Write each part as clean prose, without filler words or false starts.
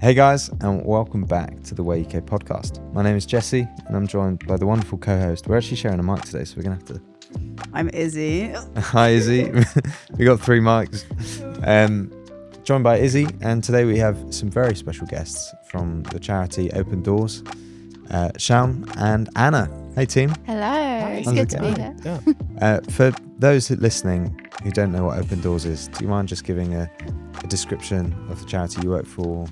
Hey guys, and welcome back to the Way UK podcast. My name is Jesse, and I'm joined by the wonderful co-host. We're actually sharing a mic today, so we're going to have to... I'm Izzy. Hi Izzy. We got 3 mics. Joined by Izzy, and today we have some very special guests from the charity Open Doors, Shaun and Anna. Hey team. Hello, it's How's good it to be going? here. Yeah. For those listening who don't know what Open Doors is, do you mind just giving a description of the charity you work for,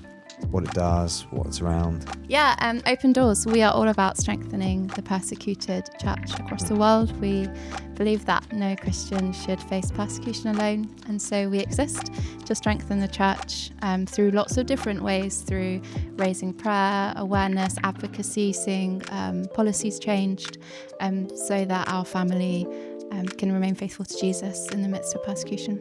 what it does, what it's around? Yeah, Open Doors, we are all about strengthening the persecuted church across the world. We believe that no Christian should face persecution alone, and so we exist to strengthen the church through lots of different ways, through raising prayer, awareness, advocacy, seeing policies changed, so that our family can remain faithful to Jesus in the midst of persecution.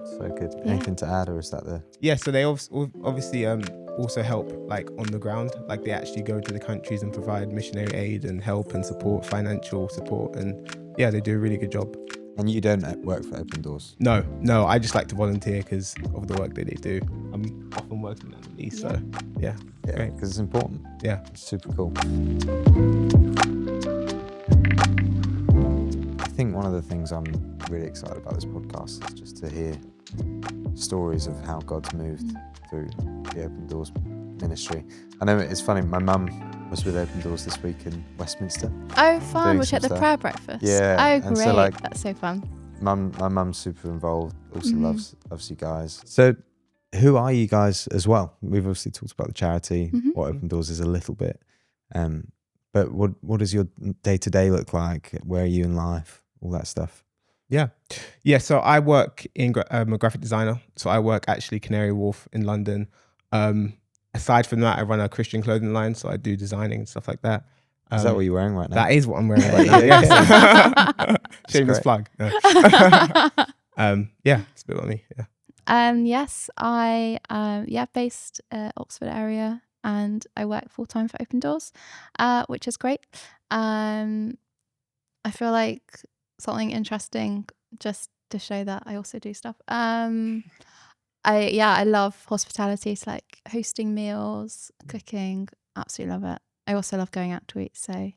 So good. Yeah. Anything to add, or is that the... Yeah, so they obviously also help like on the ground, like they actually go to the countries and provide missionary aid and help and support, financial support, and yeah, they do a really good job. And you don't work for Open Doors? No, I just like to volunteer because of the work that they do. I'm often working at least, so yeah, Yeah, because it's important. yeah. It's super cool. I think one of the things I'm really excited about this podcast is just to hear stories of how God's moved through the Open Doors ministry. I know it's funny, my mum was with Open Doors this week in Westminster. Oh, fun, Doing which some at the stuff. prayer breakfast. Yeah, Oh, and great, so, like, that's so fun. My mum's super involved, also loves you guys. So who are you guys as well? We've obviously talked about the charity, what Open Doors is a little bit. But what does your day-to-day look like? Where are you in life? All that stuff. Yeah. So I work in I'm a graphic designer. So I work actually Canary Wharf in London. Aside from that, I run a Christian clothing line, so I do designing and stuff like that. Is that what you're wearing right now? That is what I'm wearing right now. Yes. Shameless plug. No. Yeah, it's a bit about me. Yeah. Yes, I based Oxford area, and I work full time for Open Doors, which is great. I feel like something interesting just to show that I also do stuff. I love hospitality. It's like hosting meals, cooking. Absolutely love it. I also love going out to eat. So,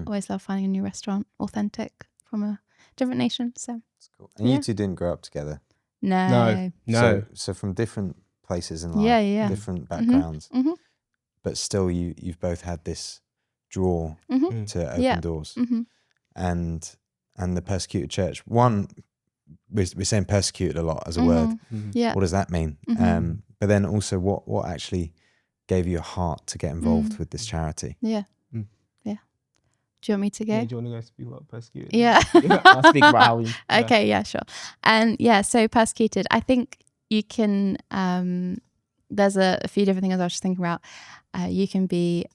always love finding a new restaurant, authentic from a different nation. So That's cool. And you two didn't grow up together? no. So from different places in life, Yeah. different backgrounds, Mhm. but still you've both had this draw Mhm. to Open Yeah. Doors. Mhm. And the persecuted church. One, we're saying persecuted a lot as a word. Mhm. Yeah. What does that mean? Mhm. But then also what actually gave you a heart to get involved with this charity? Yeah. Mm. Yeah. Do you want me to go? Yeah, do you want to go speak about Persecuted? Yeah. I'll speak about how we... Okay, yeah, sure. So Persecuted, I think you can, there's a few different things I was just thinking about. You can be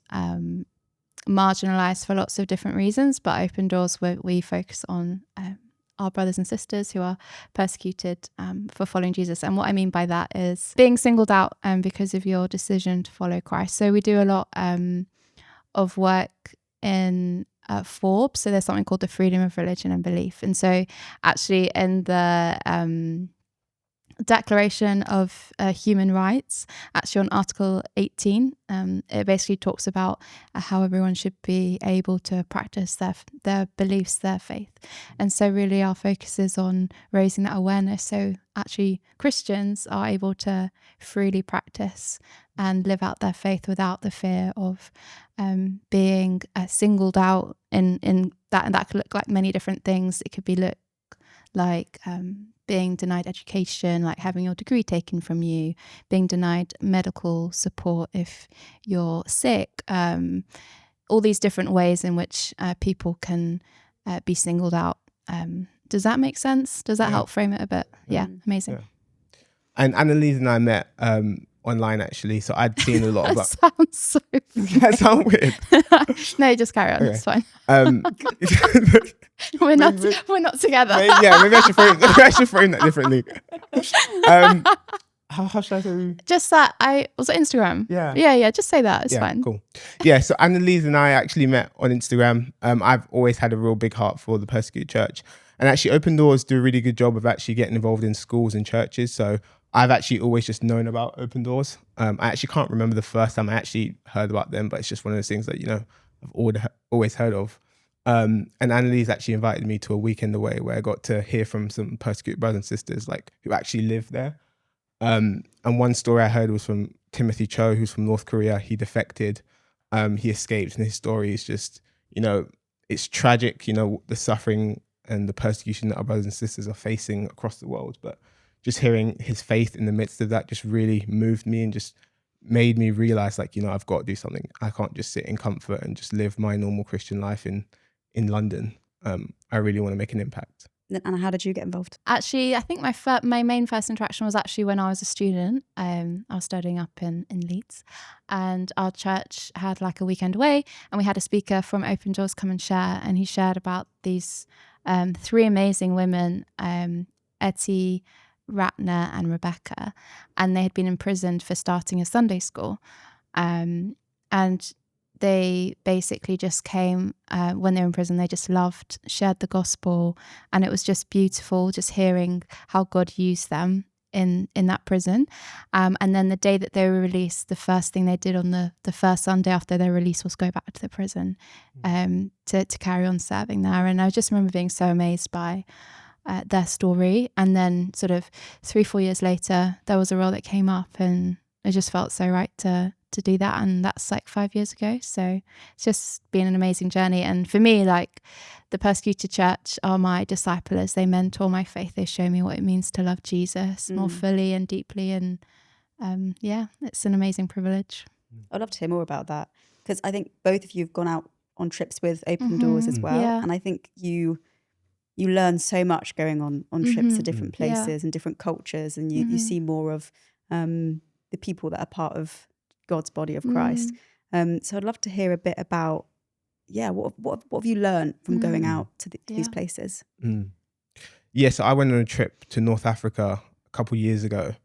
marginalized for lots of different reasons, but Open Doors, we focus on our brothers and sisters who are persecuted for following Jesus. And what I mean by that is being singled out because of your decision to follow Christ. So we do a lot of work in Forbes. So there's something called the freedom of religion and belief. And so actually in the Declaration of Human Rights, actually on Article 18, it basically talks about how everyone should be able to practice their beliefs, their faith. And so really our focus is on raising that awareness, so actually Christians are able to freely practice and live out their faith without the fear of being singled out in that. And that could look like many different things. It could be like being denied education, like having your degree taken from you, being denied medical support if you're sick, all these different ways in which people can be singled out. Does that make sense? Does that help frame it a bit? Yeah, amazing. Yeah. And Annalise and I met online actually, so I'd seen a lot That about... sounds so That sound weird? No, just carry on, Okay. it's fine. We're not together. Maybe I should frame that differently. How should I say? Just that was it Instagram? Yeah, just say that, it's fine. Cool. Yeah, so Annalise and I actually met on Instagram. I've always had a real big heart for the persecuted church, and actually Open Doors do a really good job of actually getting involved in schools and churches. So I've actually always just known about Open Doors. I actually can't remember the first time I actually heard about them, but it's just one of those things that, I've always heard of. And Annalise actually invited me to a weekend away where I got to hear from some persecuted brothers and sisters who actually live there. And one story I heard was from Timothy Cho, who's from North Korea. He defected, he escaped, and his story is just, it's tragic, the suffering and the persecution that our brothers and sisters are facing across the world. But just hearing his faith in the midst of that just really moved me and just made me realize I've got to do something. I can't just sit in comfort and just live my normal Christian life in London. I really want to make an impact. And how did you get involved? Actually, I think my main first interaction was actually when I was a student. I was studying up in Leeds, and our church had a weekend away, and we had a speaker from Open Doors come and share, and he shared about these 3 amazing women, Etty, Ratner and Rebecca, and they had been imprisoned for starting a Sunday school. And they basically just came when they were in prison. They just loved, shared the gospel, and it was just beautiful just hearing how God used them in that prison. And then the day that they were released, the first thing they did on the first Sunday after their release was go back to the prison to carry on serving there. And I just remember being so amazed by their story. And then sort of 3-4 years later, there was a role that came up, and it just felt so right to do that. And that's 5 years ago. So it's just been an amazing journey. And for me, the Persecuted Church are my disciplers. They mentor my faith. They show me what it means to love Jesus more fully and deeply. And it's an amazing privilege. I'd love to hear more about that, because I think both of you have gone out on trips with Open Doors as well. Yeah. And I think you learn so much going on trips to different places and different cultures, and you see more of the people that are part of God's body of Christ. So I'd love to hear a bit about, what have you learned from going out to these places? Yeah, so I went on a trip to North Africa a couple of years ago.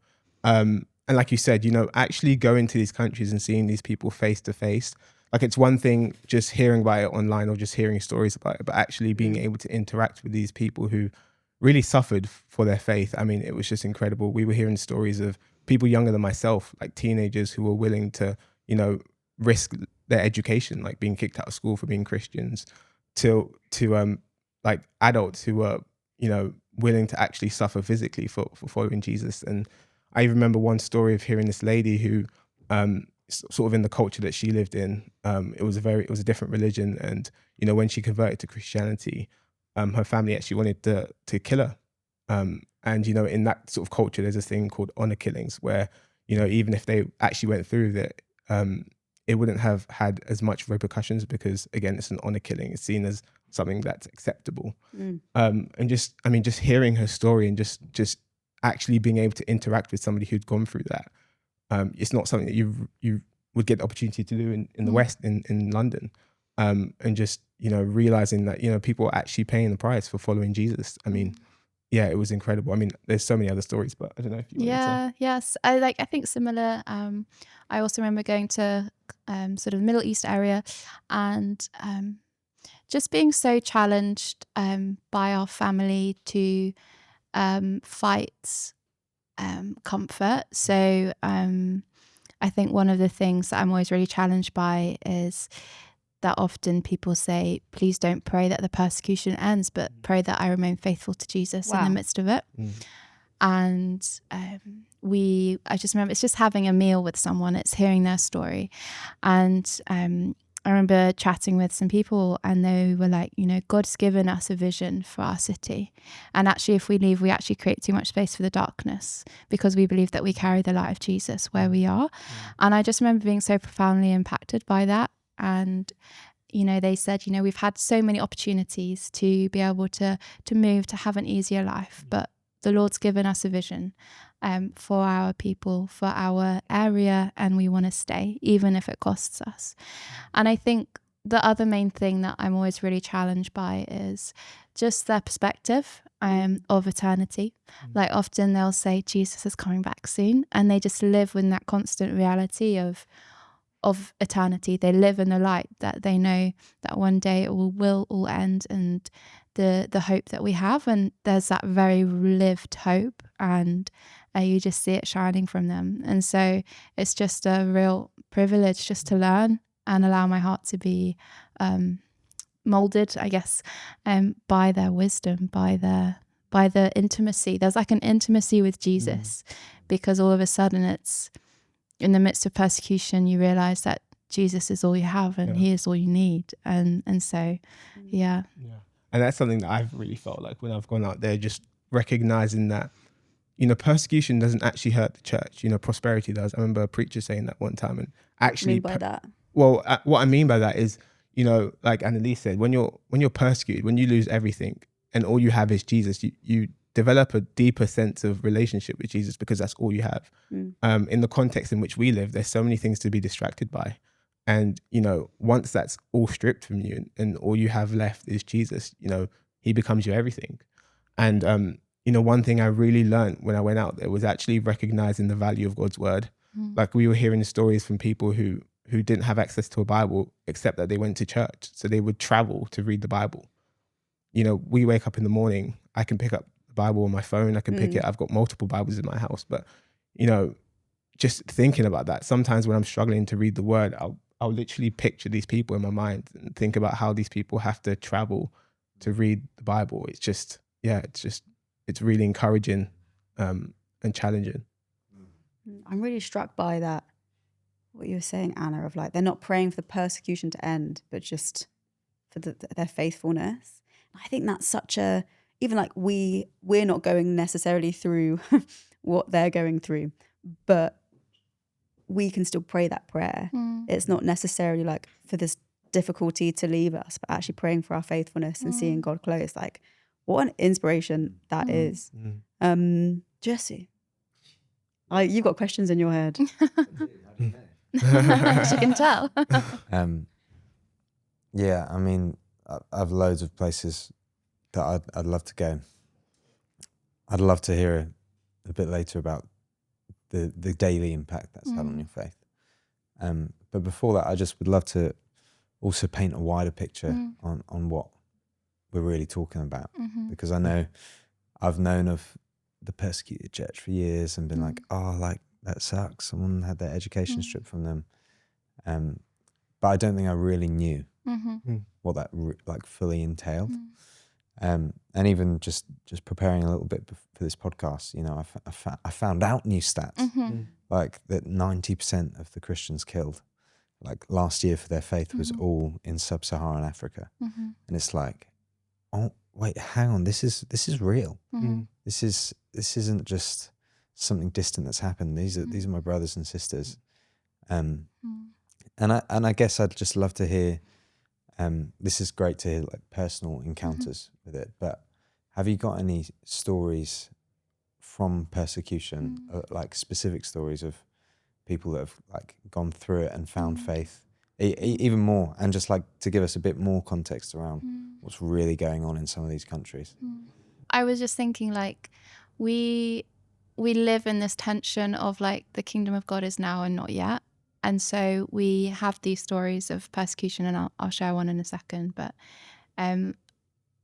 And like you said, actually going to these countries and seeing these people face to face, it's one thing just hearing about it online or just hearing stories about it, but actually being able to interact with these people who really suffered for their faith. I mean, it was just incredible. We were hearing stories of people younger than myself, teenagers who were willing to, risk their education, being kicked out of school for being Christians, to adults who were, willing to actually suffer physically for following Jesus. And I remember one story of hearing this lady who, sort of in the culture that she lived in, it was a different religion, and when she converted to Christianity, her family actually wanted to kill her. And in that sort of culture, there's this thing called honor killings, where even if they actually went through that, it wouldn't have had as much repercussions, because again, it's an honor killing. It's seen as something that's acceptable. And just hearing her story and just actually being able to interact with somebody who'd gone through that. It's not something that you would get the opportunity to do in the West, in London. And just, realizing that, people are actually paying the price for following Jesus. I mean, yeah, it was incredible. I mean, there's so many other stories, but I don't know if you want to. Yes. I think similar. I also remember going to sort of Middle East area, and just being so challenged by our family to fight comfort. So I think one of the things that I'm always really challenged by is that often people say, please don't pray that the persecution ends, but pray that I remain faithful to Jesus in the midst of it. And I just remember it's just having a meal with someone, it's hearing their story. And I remember chatting with some people, and they were like, God's given us a vision for our city. And actually, if we leave, we actually create too much space for the darkness, because we believe that we carry the light of Jesus where we are. And I just remember being so profoundly impacted by that. And, they said, we've had so many opportunities to be able to move, to have an easier life, but the Lord's given us a vision for our people, for our area, and we want to stay, even if it costs us. And I think the other main thing that I'm always really challenged by is just their perspective of eternity. Often they'll say Jesus is coming back soon, and they just live with that constant reality of eternity. They live in the light that they know that one day it will all end, and the hope that we have, and there's that very lived hope, and you just see it shining from them. And so it's just a real privilege just to learn and allow my heart to be molded, I guess, by their wisdom, by the intimacy. There's like an intimacy with Jesus, because all of a sudden it's in the midst of persecution, you realize that Jesus is all you have, and he is all you need. And so, yeah. And that's something that I've really felt like when I've gone out there, just recognizing that, you know, persecution doesn't actually hurt the church. You know, prosperity does. I remember a preacher saying that one time, and actually, what do you mean by that? Well, what I mean by that is, you know, like Annalise said, when you're persecuted, when you lose everything and all you have is Jesus, you develop a deeper sense of relationship with Jesus, because that's all you have. In the context in which we live, there's so many things to be distracted by. And, you know, once that's all stripped from you and all you have left is Jesus, you know, he becomes your everything. And, you know, one thing I really learned when I went out there was actually recognizing the value of God's word. Like, we were hearing stories from people who didn't have access to a Bible, except that they went to church. So they would travel to read the Bible. You know, we wake up in the morning, I can pick up the Bible on my phone, I can pick it. I've got multiple Bibles in my house. But, you know, just thinking about that, sometimes when I'm struggling to read the word, I'll literally picture these people in my mind and think about how these people have to travel to read the Bible. It's just, it's really encouraging and challenging. I'm really struck by that, what you were saying, Anna, of like, they're not praying for the persecution to end, but just for their faithfulness. I think that's such a, even like we're not going necessarily through what they're going through, but we can still pray that prayer. It's not necessarily like for this difficulty to leave us, but actually praying for our faithfulness and seeing God close. Like, what an inspiration that is. Jesse, you've got questions in your head. As you can tell. Yeah, I mean, I have loads of places that I'd love to go. I'd love to hear a bit later about the daily impact that's had on your faith. But before that, I just would love to also paint a wider picture on what we're really talking about. Because I know I've known of the persecuted church for years and been like, oh, like, that sucks. Someone had their education stripped from them. But I don't think I really knew what that like fully entailed. And even just preparing a little bit for this podcast, you know, I found out new stats, like that 90% of the Christians killed, like last year for their faith was all in sub-Saharan Africa. And it's like, oh wait, hang on, this is real. This isn't just something distant that's happened. These are my brothers and sisters. And I guess I'd just love to hear. This is great to hear, like, personal encounters with it. But have you got any stories from persecution, like specific stories of people that have like gone through it and found faith, even more, and just like to give us a bit more context around what's really going on in some of these countries? I was just thinking, like, we live in this tension of like the kingdom of God is now and not yet. And so we have these stories of persecution, and I'll share one in a second. But I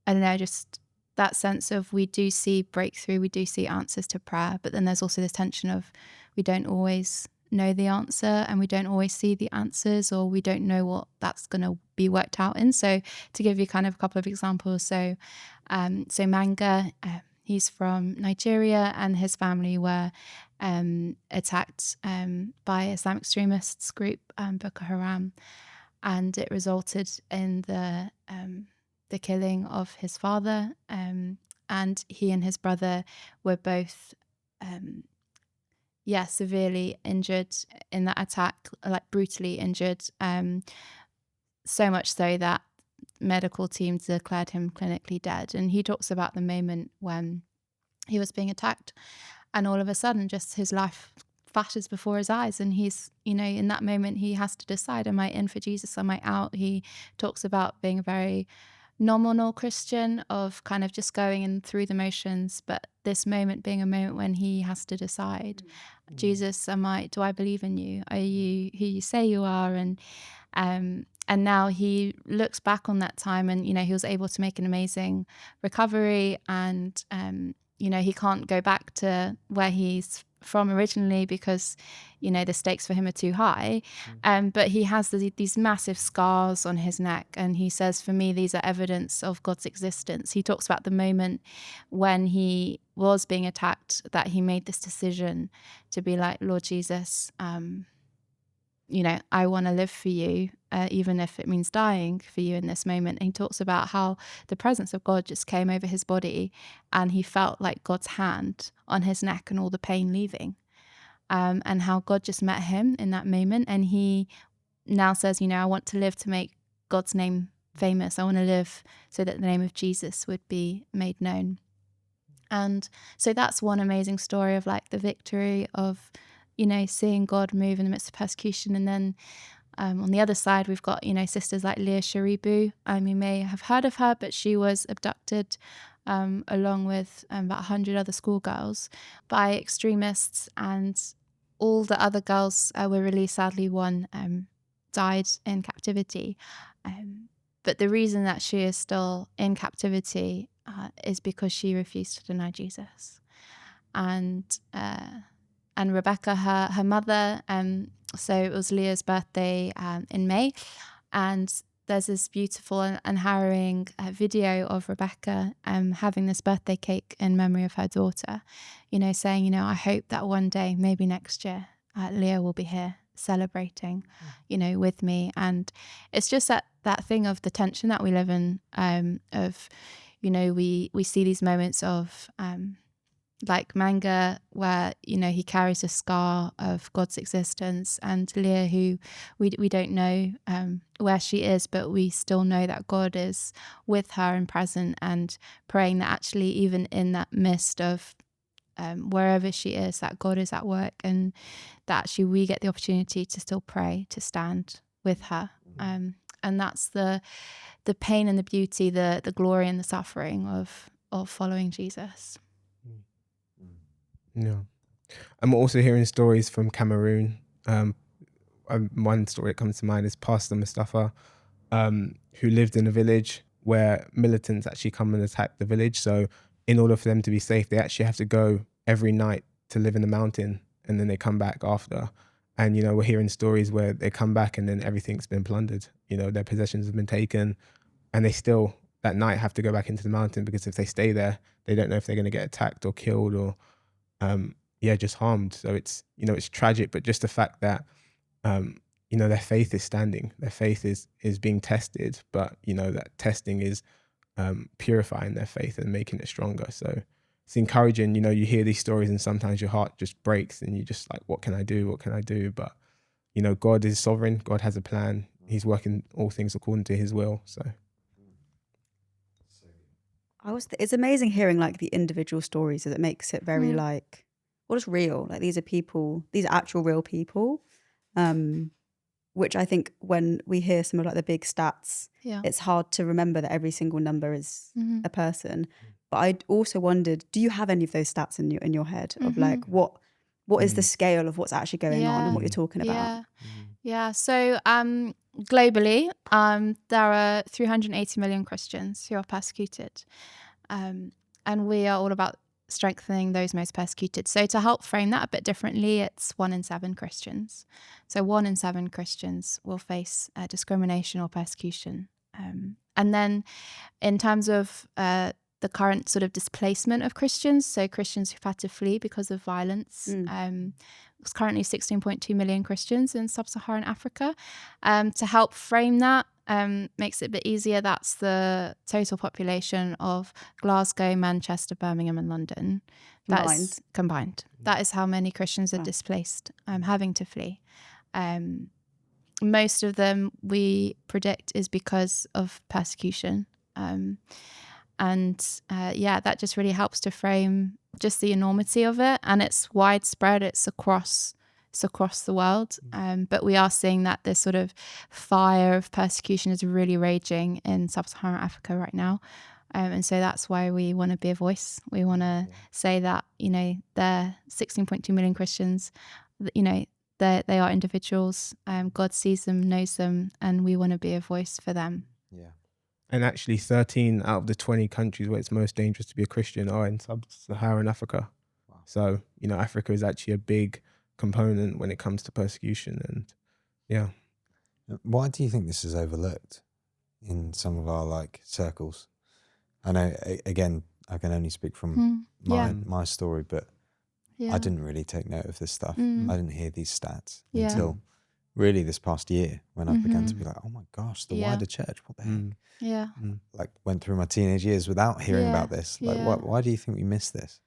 don't know, just that sense of we do see breakthrough, we do see answers to prayer, but then there's also this tension of we don't always know the answer and we don't always see the answers, or we don't know what that's going to be worked out in. So to give you kind of a couple of examples, so Manga, he's from Nigeria, and his family were attacked by Islamic extremists group Boko Haram, and it resulted in the killing of his father, and he and his brother were both severely injured in that attack, like brutally injured, so much so that medical teams declared him clinically dead. And he talks about the moment when he was being attacked, and all of a sudden just his life flashes before his eyes, and he's, you know, in that moment he has to decide, am I in for Jesus, am I out? He talks about being a very nominal Christian, of kind of just going in through the motions, but this moment being a moment when he has to decide, Jesus, do I believe in you? Are you who you say you are? And now he looks back on that time, and he was able to make an amazing recovery, and he can't go back to where he's from originally because the stakes for him are too high. But he has these massive scars on his neck, and he says, for me, these are evidence of God's existence. He talks about the moment when he was being attacked, that he made this decision to be like, Lord Jesus, I want to live for you, even if it means dying for you in this moment. And he talks about how the presence of God just came over his body, and he felt like God's hand on his neck and all the pain leaving, and how God just met him in that moment. And he now says, I want to live to make God's name famous. I want to live so that the name of Jesus would be made known. And so that's one amazing story of like the victory of seeing God move in the midst of persecution. And then on the other side, we've got, sisters like Leah Sharibu. You may have heard of her, but she was abducted along with about 100 other schoolgirls by extremists. And all the other girls were released. Sadly, one died in captivity. But the reason that she is still in captivity is because she refused to deny Jesus. And Rebecca, her mother, so it was Leah's birthday in May, and there's this beautiful and harrowing video of Rebecca having this birthday cake in memory of her daughter, saying, I hope that one day, maybe next year, Leah will be here celebrating, with me. And it's just that thing of the tension that we live in, of, we see these moments of like Manga, where he carries a scar of God's existence, and Leah, who we don't know where she is, but we still know that God is with her and present, and praying that actually even in that midst of wherever she is, that God is at work, and that actually we get the opportunity to still pray, to stand with her, and that's the pain and the beauty, the glory and the suffering of following Jesus. Yeah. I'm also hearing stories from Cameroon. One story that comes to mind is Pastor Mustafa, who lived in a village where militants actually come and attack the village. So in order for them to be safe, they actually have to go every night to live in the mountain, and then they come back after. And, we're hearing stories where they come back and then everything's been plundered. Their possessions have been taken, and they still that night have to go back into the mountain, because if they stay there, they don't know if they're going to get attacked or killed or just harmed. So it's it's tragic, but just the fact that their faith is standing, their faith is being tested, but that testing is purifying their faith and making it stronger. So it's encouraging. You hear these stories and sometimes your heart just breaks and you're just like, what can I do? But God is sovereign. God has a plan. He's working all things according to his will. So it's amazing hearing like the individual stories, that it makes it very like, what is real? Like these are actual real people, which I think when we hear some of like the big stats, it's hard to remember that every single number is a person. But I also wondered, do you have any of those stats in your head of like what is the scale of what's actually going on and what you're talking about? Yeah. So globally, there are 380 million Christians who are persecuted. And we are all about strengthening those most persecuted. So to help frame that a bit differently, it's 1 in 7 Christians. So 1 in 7 Christians will face discrimination or persecution. And then in terms of the current sort of displacement of Christians, so Christians who've had to flee because of violence, it's currently 16.2 million Christians in sub-Saharan Africa. To help frame that, makes it a bit easier, that's the total population of Glasgow, Manchester, Birmingham and London. That's combined. That is how many Christians are displaced, having to flee. Most of them, we predict, is because of persecution. That just really helps to frame just the enormity of it, and it's widespread. It's across the world, but we are seeing that this sort of fire of persecution is really raging in sub-Saharan Africa right now, and so that's why we want to be a voice. We want to say that they're 16.2 million Christians. they are individuals. God sees them, knows them, and we want to be a voice for them. Yeah. And actually 13 out of the 20 countries where it's most dangerous to be a Christian are in sub-Saharan Africa. Wow. So, Africa is actually a big component when it comes to persecution. And yeah. Why do you think this is overlooked in some of our like circles? I know, again, I can only speak from my story, but I didn't really take note of this stuff. I didn't hear these stats until really this past year when I began to be like, oh my gosh, the wider church, what the heck? Yeah. Like went through my teenage years without hearing about this. Like, why do you think we missed this?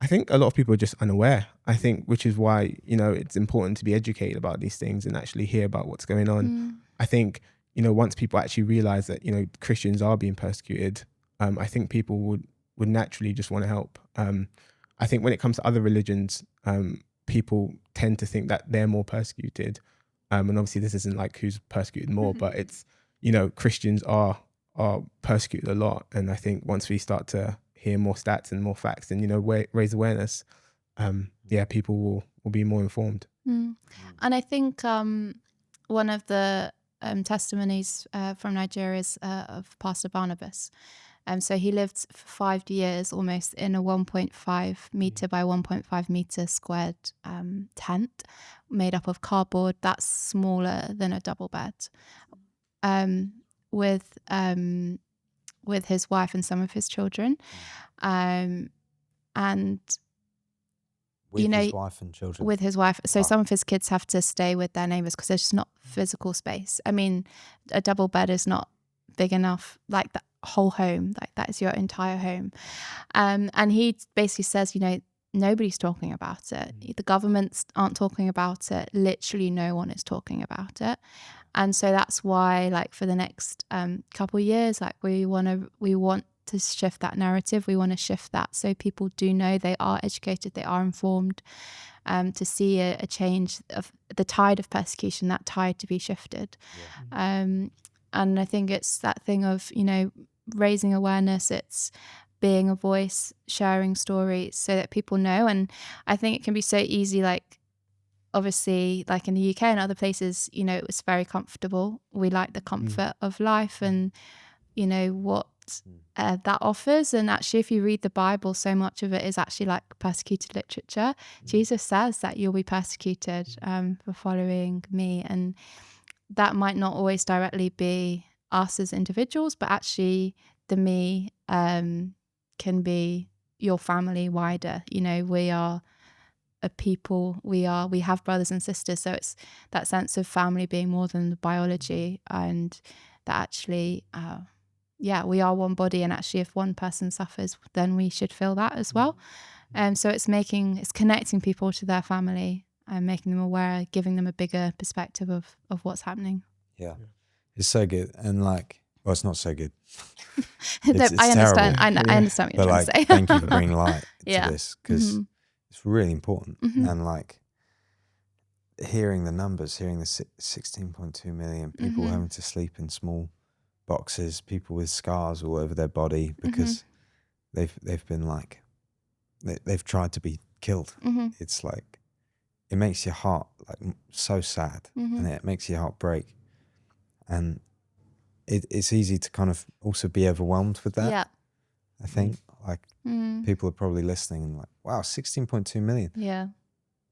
I think a lot of people are just unaware. I think, which is why, it's important to be educated about these things and actually hear about what's going on. I think, once people actually realize that, Christians are being persecuted, I think people would naturally just want to help. I think when it comes to other religions, people tend to think that they're more persecuted. And obviously this isn't like who's persecuted more, but it's, Christians are persecuted a lot. And I think once we start to hear more stats and more facts and, raise awareness, people will be more informed. And I think one of the testimonies from Nigeria is of Pastor Barnabas. So he lived for 5 years almost in a 1.5 meter by 1.5 meter squared tent made up of cardboard that's smaller than a double bed, with his wife and some of his children, and his wife and children. With his wife. So some of his kids have to stay with their neighbors because there's just not physical space. I mean, a double bed is not big enough, like the whole home, like that is your entire home. And he basically says, nobody's talking about it. The governments aren't talking about it. Literally no one is talking about it. And so that's why, like, for the next couple of years, like we want to shift that narrative. We want to shift that so people do know, they are educated, they are informed, to see a change of the tide of persecution, that tide to be shifted. And I think it's that thing of, raising awareness, it's being a voice, sharing stories so that people know. And I think it can be so easy, like, obviously, like in the UK and other places, it was very comfortable. We like the comfort of life and, what that offers. And actually, if you read the Bible, so much of it is actually like persecuted literature. Jesus says that you'll be persecuted for following me. And that might not always directly be us as individuals, but actually the me can be your family wider. We are a people, we have brothers and sisters. So it's that sense of family being more than the biology, and that actually, we are one body. And actually, if one person suffers, then we should feel that as well. So it's connecting people to their family and making them aware, giving them a bigger perspective of what's happening. Yeah. It's so good. And like, well, it's not so good. It's I understand. I understand what you're trying to say. Thank you for bringing light to this, because it's really important. And like hearing the numbers, hearing the 16.2 million people having to sleep in small boxes, people with scars all over their body because they've been like, they've tried to be killed. It's like, it makes your heart like so sad, and it makes your heart break. And it's easy to kind of also be overwhelmed with that. Yeah. I think like people are probably listening and like, wow, 16.2 million. Yeah.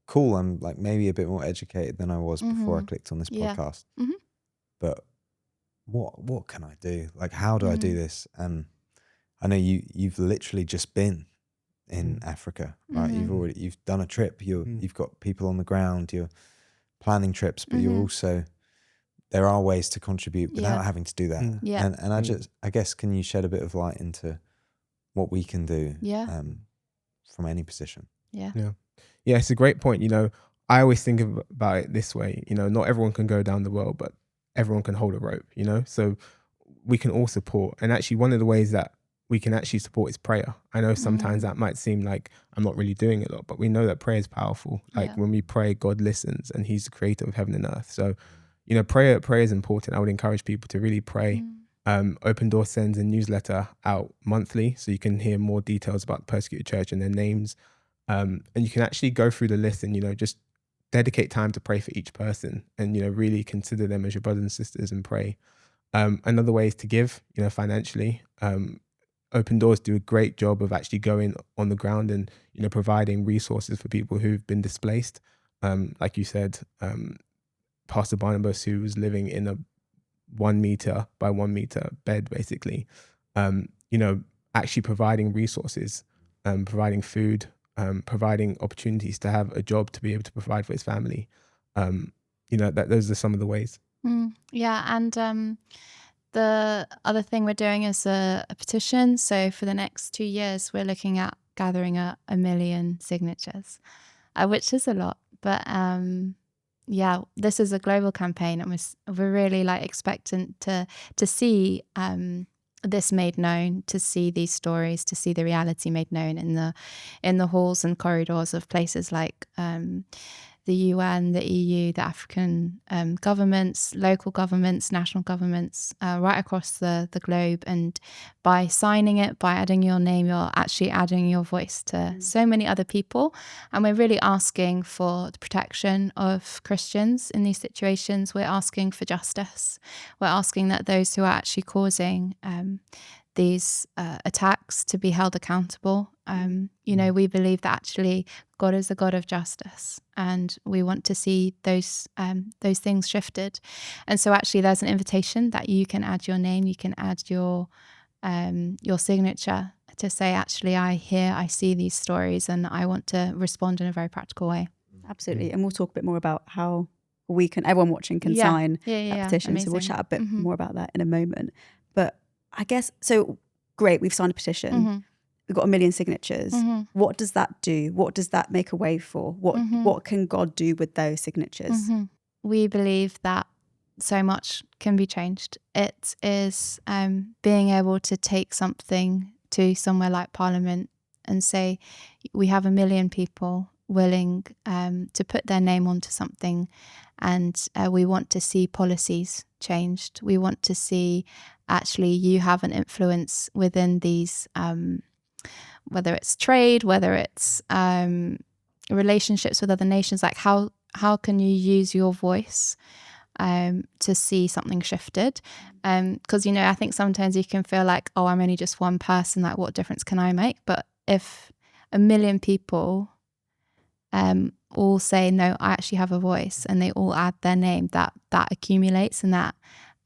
Cool. I'm like maybe a bit more educated than I was before I clicked on this podcast. But what can I do? Like, how do I do this? And I know you've literally just been in Africa, right? You've done a trip. You've got people on the ground. You're planning trips, but you're also, there are ways to contribute without having to do that. And I guess, can you shed a bit of light into what we can do from any position? Yeah, it's a great point. I always think about it this way. Not everyone can go down the well, but everyone can hold a rope. So we can all support. And actually, one of the ways that we can actually support is prayer. I know sometimes that might seem like I'm not really doing a lot, but we know that prayer is powerful. Like when we pray, God listens, and He's the creator of heaven and earth. So, prayer is important. I would encourage people to really pray. Open Door sends a newsletter out monthly, so you can hear more details about the persecuted church and their names. And you can actually go through the list and, just dedicate time to pray for each person, and really consider them as your brothers and sisters and pray. Another way is to give, financially. Open Doors do a great job of actually going on the ground and providing resources for people who've been displaced. Like you said, Pastor Barnabas, who was living in a 1 meter by 1 meter bed, basically, actually providing resources, providing food, providing opportunities to have a job to be able to provide for his family. Those are some of the ways. Yeah, and the other thing we're doing is a petition. So for the next 2 years, we're looking at gathering 1 million signatures, which is a lot. But this is a global campaign, and we're really expectant to see this made known, to see these stories, to see the reality made known in the halls and corridors of places like the UN, the EU, the African governments, local governments, national governments, right across the globe. And by signing it, by adding your name, you're actually adding your voice to so many other people. And we're really asking for the protection of Christians in these situations. We're asking for justice. We're asking that those who are actually causing these attacks to be held accountable. We believe that actually God is a God of justice, and we want to see those things shifted. And so actually there's an invitation that you can add your name, you can add your signature to say, actually, I see these stories and I want to respond in a very practical way. Absolutely. And we'll talk a bit more about how everyone watching can sign that petition. Amazing. So we'll chat a bit more about that in a moment. But I guess, so great, we've signed a petition. We've got 1 million signatures. What does that do? What does that make a way for? What can God do with those signatures? We believe that so much can be changed. It is being able to take something to somewhere like Parliament and say, we have 1 million people willing to put their name onto something, and we want to see policies changed. We want to see actually you have an influence within these, whether it's trade, whether it's relationships with other nations. Like how can you use your voice to see something shifted? Because I think sometimes you can feel like, oh, I'm only just one person, like what difference can I make? But if 1 million people all say, no, I actually have a voice, and they all add their name, that accumulates and that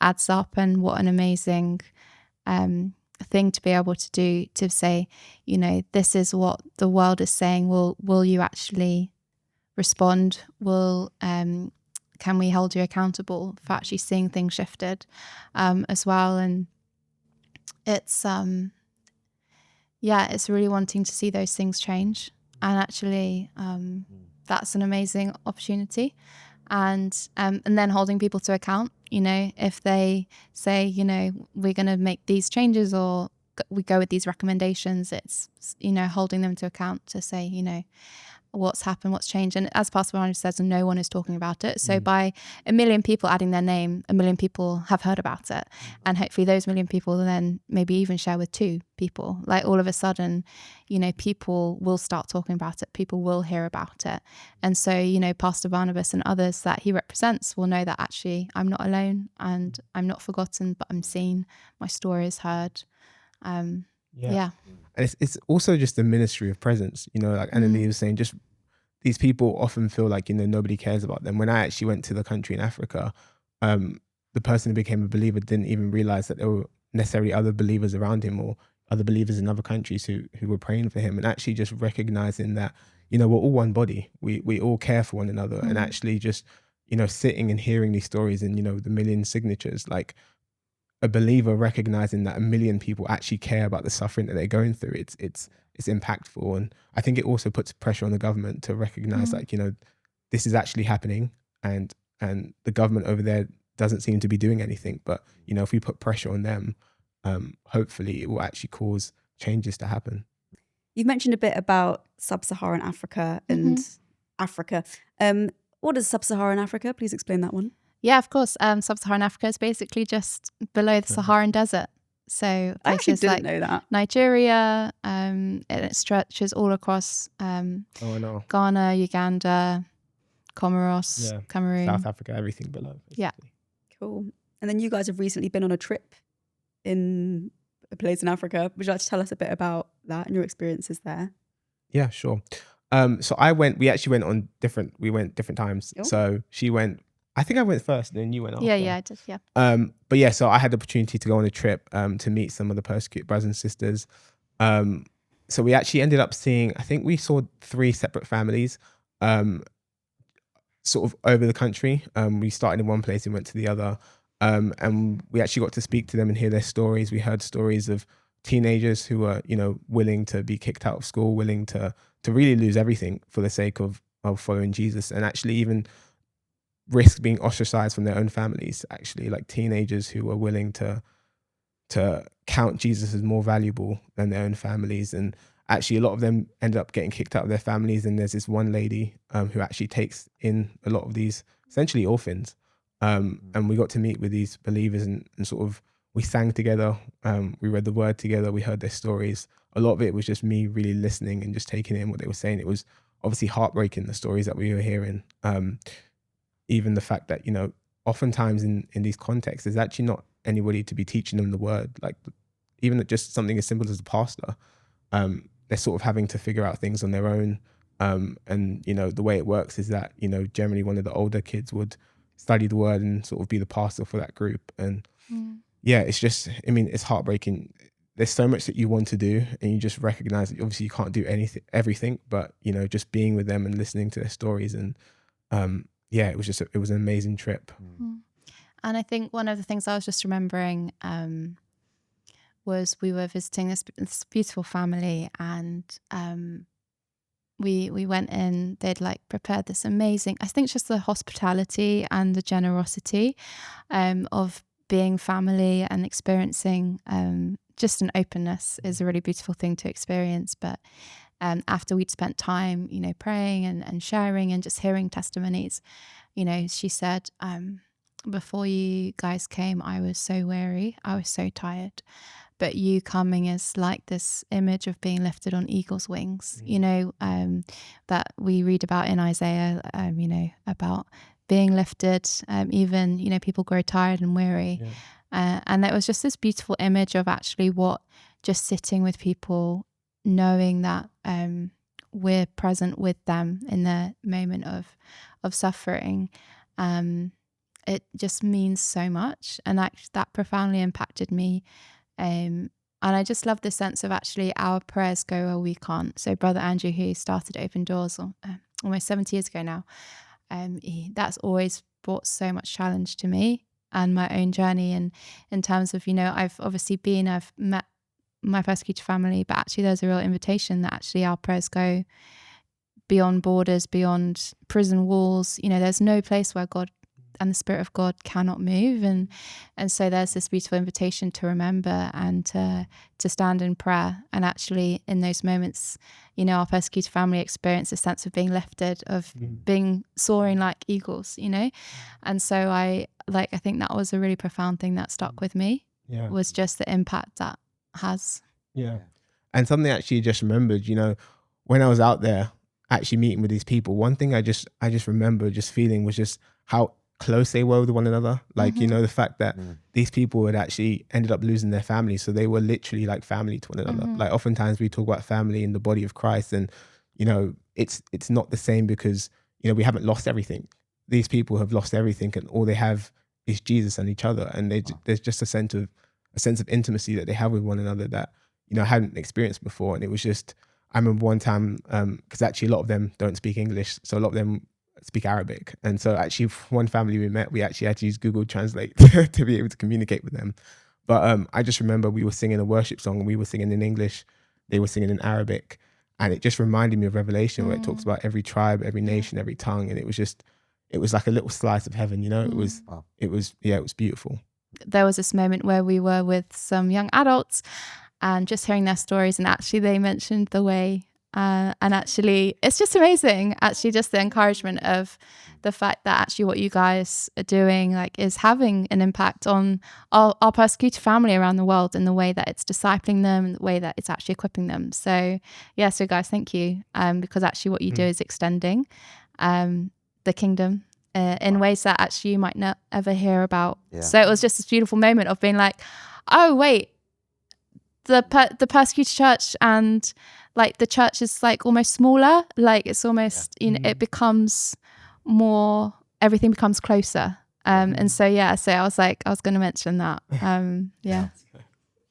adds up. And what an amazing thing to be able to do, to say, this is what the world is saying. Will you actually respond? Can we hold you accountable for actually seeing things shifted as well? And it's it's really wanting to see those things change. And actually, that's an amazing opportunity. And then holding people to account, if they say, we're going to make these changes, or we go with these recommendations, it's, holding them to account to say, what's happened, what's changed. And as Pastor Barnabas says, no one is talking about it. So by 1 million people adding their name, 1 million people have heard about it. And hopefully those 1 million people then maybe even share with 2 people. Like all of a sudden, people will start talking about it. People will hear about it. And so, Pastor Barnabas and others that he represents will know that actually I'm not alone and I'm not forgotten, but I'm seen. My story is heard. Yeah. And it's also just the ministry of presence, like Annalie was saying, just these people often feel like, nobody cares about them. When I actually went to the country in Africa, the person who became a believer didn't even realize that there were necessarily other believers around him or other believers in other countries who were praying for him, and actually just recognizing that, we're all one body. We all care for one another. And actually just, sitting and hearing these stories and, the 1 million signatures, like, a believer recognizing that 1 million people actually care about the suffering that they're going through, it's impactful. And I think it also puts pressure on the government to recognize like, this is actually happening, and the government over there doesn't seem to be doing anything. But, if we put pressure on them, hopefully it will actually cause changes to happen. You've mentioned a bit about sub-Saharan Africa and Africa. What is sub-Saharan Africa? Please explain that one. Yeah, of course. Sub-Saharan Africa is basically just below the Saharan desert. So I actually didn't like know that. Nigeria, it stretches all across Ghana, Uganda, Comoros, Cameroon, South Africa, everything below. Basically. Yeah. Cool. And then you guys have recently been on a trip in a place in Africa. Would you like to tell us a bit about that and your experiences there? Yeah, sure. So we went different times. Oh. So she went, I think I went first and then you went after. Yeah, I did, yeah. But yeah, so I had the opportunity to go on a trip to meet some of the persecuted brothers and sisters. So we actually ended up seeing, I think we saw 3 separate families sort of over the country. We started in one place and went to the other. And we actually got to speak to them and hear their stories. We heard stories of teenagers who were, willing to be kicked out of school, willing to really lose everything for the sake of following Jesus, and actually even risk being ostracized from their own families, actually, like teenagers who were willing to count Jesus as more valuable than their own families. And actually a lot of them ended up getting kicked out of their families. And there's this one lady who actually takes in a lot of these essentially orphans. And we got to meet with these believers and sort of, we sang together, we read the word together, we heard their stories. A lot of it was just me really listening and just taking in what they were saying. It was obviously heartbreaking, the stories that we were hearing. Even the fact that, oftentimes in these contexts, there's actually not anybody to be teaching them the word. Like even just something as simple as a pastor, they're sort of having to figure out things on their own. And, the way it works is that, generally one of the older kids would study the word and sort of be the pastor for that group. And yeah, it's just, it's heartbreaking. There's so much that you want to do and you just recognize that obviously you can't do everything, but, just being with them and listening to their stories. And yeah, it was an amazing trip. And I think one of the things I was just remembering was we were visiting this beautiful family, and we went in. They'd prepared this amazing, I think just the hospitality and the generosity of being family and experiencing just an openness is a really beautiful thing to experience. But after we'd spent time, praying and sharing and just hearing testimonies, she said, before you guys came, I was so weary, I was so tired. But you coming is like this image of being lifted on eagle's wings, that we read about in Isaiah, about being lifted, even, people grow tired and weary. Yeah. And it was just this beautiful image of actually what just sitting with people, knowing that we're present with them in their moment of suffering. It just means so much. And that profoundly impacted me. And I just love the sense of actually our prayers go where we can't. So Brother Andrew, who started Open Doors almost 70 years ago now, that's always brought so much challenge to me and my own journey. And in terms of, I've met my persecuted family, but actually there's a real invitation that actually our prayers go beyond borders, beyond prison walls. There's no place where God and the Spirit of God cannot move, and so there's this beautiful invitation to remember and to stand in prayer. And actually in those moments, our persecuted family experienced a sense of being lifted, of being soaring like eagles, and so I think that was a really profound thing that stuck with me. Was just the impact that has. And something I actually just remembered, when I was out there actually meeting with these people, one thing I just remember just feeling was just how close they were with one another. The fact that these people had actually ended up losing their families, so they were literally like family to one another. Oftentimes we talk about family in the body of Christ, and it's not the same because we haven't lost everything. These people have lost everything, and all they have is Jesus and each other, and there's just a sense of intimacy that they have with one another that I hadn't experienced before. And it was just, I remember one time, because actually a lot of them don't speak English, so a lot of them speak Arabic. And so actually one family we met, we actually had to use Google Translate to be able to communicate with them. But I just remember we were singing a worship song, and we were singing in English, they were singing in Arabic. And it just reminded me of Revelation, where it talks about every tribe, every nation, every tongue. And it was like a little slice of heaven, It was beautiful. There was this moment where we were with some young adults and just hearing their stories, and actually they mentioned the way. And actually, it's just amazing, actually, just the encouragement of the fact that actually what you guys are doing is having an impact on our persecuted family around the world, in the way that it's discipling them, and the way that it's actually equipping them. So guys, thank you, because actually what you do is extending the kingdom in ways that actually you might not ever hear about. Yeah. So it was just this beautiful moment of being like, oh wait, the persecuted church and like the church is like almost smaller. Like it's almost it becomes more. Everything becomes closer. And so I was going to mention that.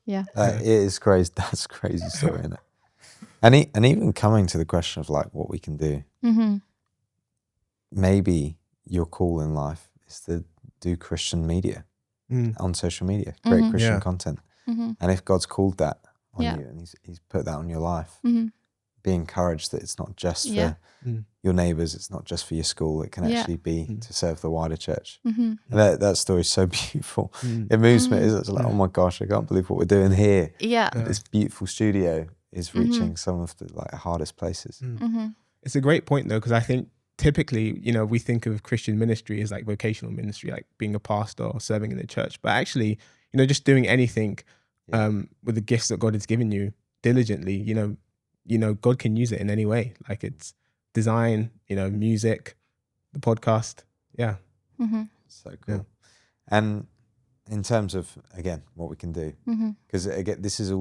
It is crazy. That's a crazy story, isn't it? And even coming to the question of like what we can do. Mm-hmm. Maybe your call in life is to do Christian media on social media, create Christian content. Mm-hmm. And if God's called that on you and he's put that on your life, be encouraged that it's not just for your neighbours, it's not just for your school, it can actually be to serve the wider church. And that story is so beautiful. It moves me. It's like, oh my gosh, I can't believe what we're doing here. This beautiful studio is reaching some of the like hardest places. It's a great point though, because I think typically, we think of Christian ministry as like vocational ministry, like being a pastor or serving in the church, but actually, just doing anything with the gifts that God has given you diligently, God can use it in any way. Like it's design, music, the podcast. Yeah. So cool. Yeah. And in terms of, again, what we can do, because again, this is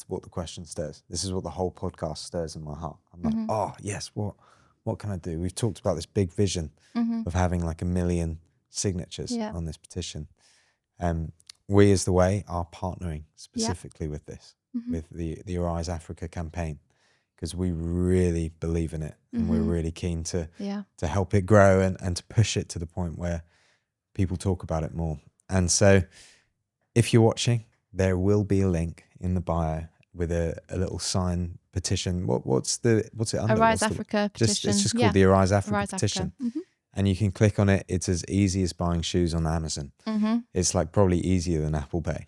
what the question stirs. This is what the whole podcast stirs in my heart. I'm like, oh yes, what can I do? We've talked about this big vision of having like 1 million signatures on this petition. We as The Way are partnering specifically with this, with the Arise Africa campaign, because we really believe in it and we're really keen to help it grow and to push it to the point where people talk about it more. And so if you're watching, there will be a link in the bio with a little sign petition. What's it under? Arise Africa petition. It's just called the Arise Africa petition. And you can click on it. It's as easy as buying shoes on Amazon. It's like probably easier than Apple Pay.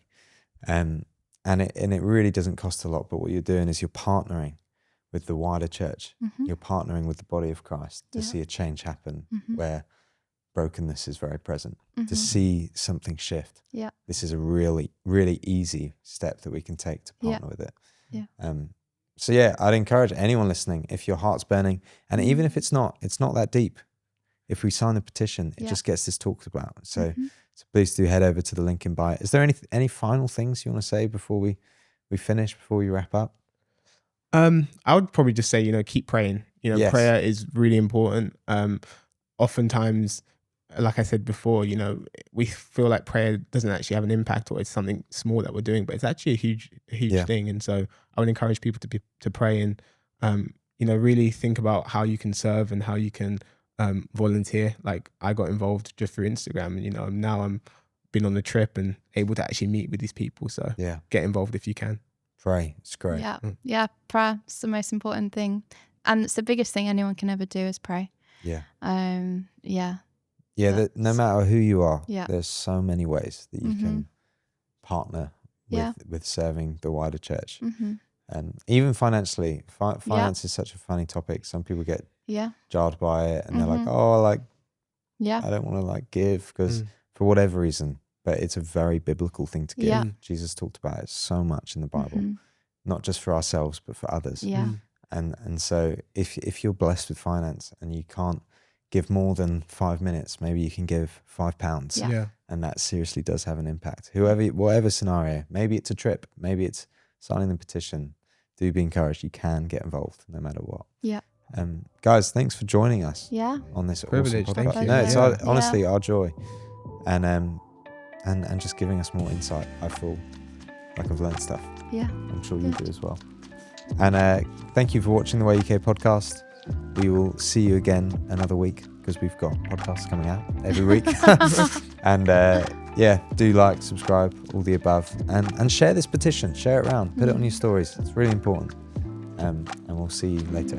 And it really doesn't cost a lot, but what you're doing is you're partnering with the wider church. You're partnering with the body of Christ to see a change happen where brokenness is very present, to see something shift. This is a really, really easy step that we can take to partner with it. So I'd encourage anyone listening, if your heart's burning, and even if it's not that deep, if we sign the petition, it just gets this talked about. So please do head over to the link in bio. Is there any final things you want to say before we finish, before we wrap up? I would probably just say, keep praying. Prayer is really important. Oftentimes, like I said before, we feel like prayer doesn't actually have an impact, or it's something small that we're doing, but it's actually a huge thing. And so I would encourage people to pray and, really think about how you can serve and how you can volunteer. Like I got involved just through Instagram, and now I'm been on the trip and able to actually meet with these people. So get involved if you can. Pray. It's great. Prayer is the most important thing, and it's the biggest thing anyone can ever do is pray. That no matter who you are, there's so many ways that you can partner with serving the wider church. And even financially, finance is such a funny topic. Some people get jarred by it, and they're like, I don't want to like give because for whatever reason. But it's a very biblical thing to give. Jesus talked about it so much in the Bible, not just for ourselves, but for others. And so if you're blessed with finance and you can't give more than 5 minutes, maybe you can give £5. And that seriously does have an impact. Whatever scenario, maybe it's a trip, maybe it's signing the petition, do be encouraged. You can get involved no matter what. Guys, thanks for joining us on this privilege. Awesome podcast. Thank you. No, it's honestly our joy. And just giving us more insight. I feel like I've learned stuff. I'm sure you do as well. And thank you for watching the Way UK podcast. We will see you again another week, because we've got podcasts coming out every week. And do like, subscribe, all the above, and share this petition. Share it around. Put it on your stories. It's really important. And we'll see you later.